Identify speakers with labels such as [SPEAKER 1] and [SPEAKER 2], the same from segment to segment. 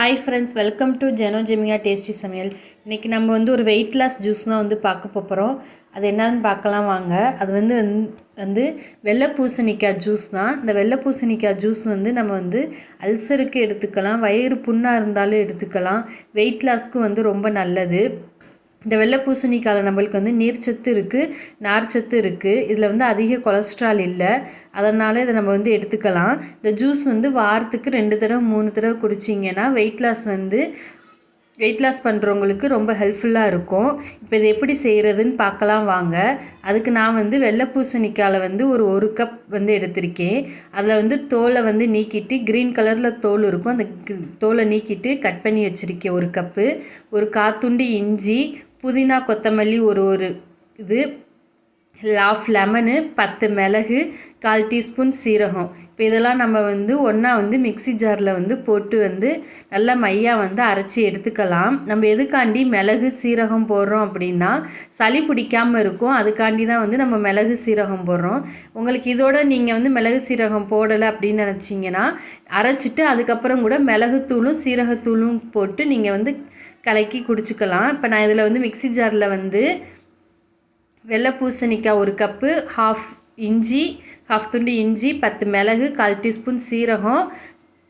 [SPEAKER 1] Hi friends, welcome to Jeno Jemika tasty சமையல். இன்றைக்கி நம்ம ஒரு வெயிட் லாஸ் ஜூஸ் தான் பார்க்க போகிறோம். அது என்னன்னு பார்க்கலாம் வாங்க. அது வந்து வெள்ளை பூசணிக்காய் ஜூஸ் தான். இந்த வெள்ளை பூசணிக்காய் ஜூஸ் நம்ம அல்சருக்கு எடுத்துக்கலாம், வயிறு புண்ணாக இருந்தாலும் எடுத்துக்கலாம், வெயிட் லாஸ்க்கும் ரொம்ப நல்லது. இந்த வெள்ளை பூசணிக்காயில் நம்மளுக்கு நீர்ச்சத்து இருக்குது, நார்ச்சத்து இருக்குது. இதில் அதிக கொலஸ்ட்ரால் இல்லை, அதனால் இதை நம்ம எடுத்துக்கலாம். இந்த ஜூஸ் வாரத்துக்கு 2 தடவை 3 தடவை குடிச்சிங்கன்னா வெயிட் லாஸ் பண்ணுறவங்களுக்கு ரொம்ப ஹெல்ப்ஃபுல்லாக இருக்கும். இப்போ இதை எப்படி செய்கிறதுன்னு பார்க்கலாம் வாங்க. அதுக்கு நான் வெள்ளை பூசணிக்காயில் ஒரு கப் எடுத்திருக்கேன். அதில் தோலை நீக்கிட்டு, க்ரீன் கலரில் தோல் இருக்கும், அந்த தோலை நீக்கிட்டு கட் பண்ணி வச்சுருக்கேன். ஒரு கப்பு, ஒரு காத்துண்டு இஞ்சி, புதினா கொத்தமல்லி ஒரு இது, ஹாஃப் லெமனு, 10 மிளகு, 1/4 டீஸ்பூன் சீரகம். இப்போ இதெல்லாம் நம்ம ஒன்றா மிக்ஸி ஜாரில் போட்டு நல்லா மையாக அரைச்சி எடுத்துக்கலாம். நம்ம எதுக்காண்டி மிளகு சீரகம் போடுறோம் அப்படின்னா சளி பிடிக்காமல் இருக்கும். அதுக்காண்டி தான் நம்ம மிளகு சீரகம் போடுறோம். உங்களுக்கு இதோட நீங்கள் மிளகு சீரகம் போடலை அப்படின்னு நினச்சிங்கன்னா அரைச்சிட்டு அதுக்கப்புறம் கூட மிளகுத்தூளும் சீரகத்தூளும் போட்டு நீங்கள் கலக்கி குடிச்சிக்கலாம். இப்போ நான் இதில் மிக்ஸி ஜாரில் வெள்ளை பூசணிக்காய் 1 கப்பு, ஹாஃப் துண்டு இஞ்சி, 10 மிளகு, 1/4 டீஸ்பூன் சீரகம்,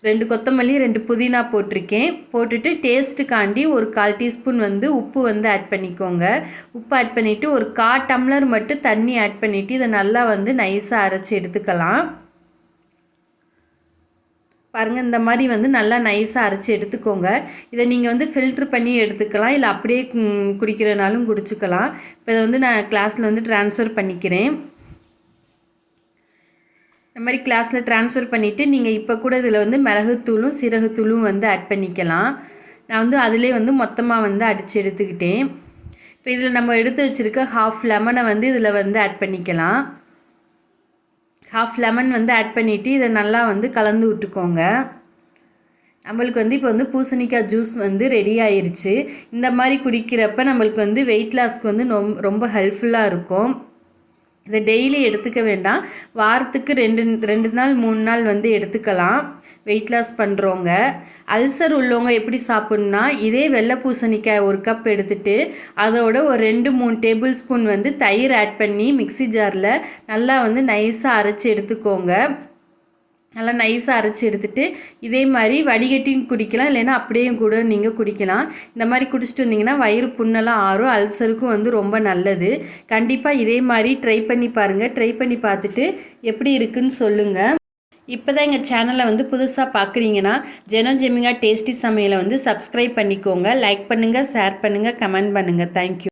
[SPEAKER 1] 2 கொத்தமல்லி, 2 புதினா போட்டிருக்கேன். போட்டுட்டு டேஸ்ட்டுக்காண்டி ஒரு 1/4 டீஸ்பூன் உப்பு ஆட் பண்ணிக்கோங்க. உப்பு ஆட் பண்ணிவிட்டு ஒரு 1/4 டம்ளர் மட்டும் தண்ணி ஆட் பண்ணிவிட்டு இதை நல்லா நைஸாக அரைச்சி எடுத்துக்கலாம். பாருங்கள், இந்த மாதிரி நல்லா நைஸாக அரைச்சி எடுத்துக்கோங்க. இதை நீங்கள் ஃபில்ட்ரு பண்ணி எடுத்துக்கலாம், இல்லை அப்படியே குடிக்கிறனாலும் குடிச்சிக்கலாம். இப்போ இதை நான் கிளாஸில் ட்ரான்ஸ்ஃபர் பண்ணிக்கிறேன். இந்த மாதிரி கிளாஸில் ட்ரான்ஸ்ஃபர் பண்ணிவிட்டு நீங்கள் இப்போ கூட இதில் மிளகுத்தூளும் சீரகத்தூளும் ஆட் பண்ணிக்கலாம். நான் அதிலே மொத்தமாக அடித்து எடுத்துக்கிட்டேன். இப்போ இதில் நம்ம எடுத்து வச்சுருக்க ஹாஃப் லெமனை இதில் ஆட் பண்ணிக்கலாம். ஹாஃப் லெமன் ஆட் பண்ணிவிட்டு இதை நல்லா கலந்து விட்டுக்கோங்க. நம்மளுக்கு இப்போ பூசணிக்காய் ஜூஸ் ரெடி ஆயிருச்சு. இந்த மாதிரி குடிக்கிறப்ப நம்மளுக்கு வெயிட் லாஸ்க்கு ரொம்ப ஹெல்ப்ஃபுல்லாக இருக்கும். இதை டெய்லி எடுத்துக்க வேண்டாம், வாரத்துக்கு 2 நாள் 3 நாள் எடுத்துக்கலாம். வெயிட் லாஸ் பண்ணுறவங்க, அல்சர் உள்ளவங்க எப்படி சாப்பிட்ணுன்னா இதே வெள்ளை பூசணிக்காய் 1 கப் எடுத்துகிட்டு அதோட ஒரு 2-3 டேபிள் ஸ்பூன் தயிர் ஆட் பண்ணி மிக்ஸி ஜாரில் நல்லா நைஸாக அரைச்சி எடுத்துக்கோங்க. நல்லா நைஸாக அரைச்சி எடுத்துகிட்டு இதே மாதிரி வடிகட்டியும் குடிக்கலாம், இல்லைன்னா அப்படியும் கூட நீங்கள் குடிக்கலாம். இந்த மாதிரி குடிச்சிட்டு வந்தீங்கன்னா வயிறு புண்ணெல்லாம் ஆறும், அல்சருக்கும் ரொம்ப நல்லது. கண்டிப்பாக இதே மாதிரி ட்ரை பண்ணி பாருங்கள். ட்ரை பண்ணி பார்த்துட்டு எப்படி இருக்குன்னு சொல்லுங்கள். இப்போ தான் எங்கள் சேனலை புதுசாக பார்க்குறீங்கன்னா ஜெனோ ஜெமிகா டேஸ்டி சமையலை சப்ஸ்கிரைப் பண்ணிக்கோங்க. லைக் பண்ணுங்கள், ஷேர் பண்ணுங்கள், கமெண்ட் பண்ணுங்கள். தேங்க்யூ.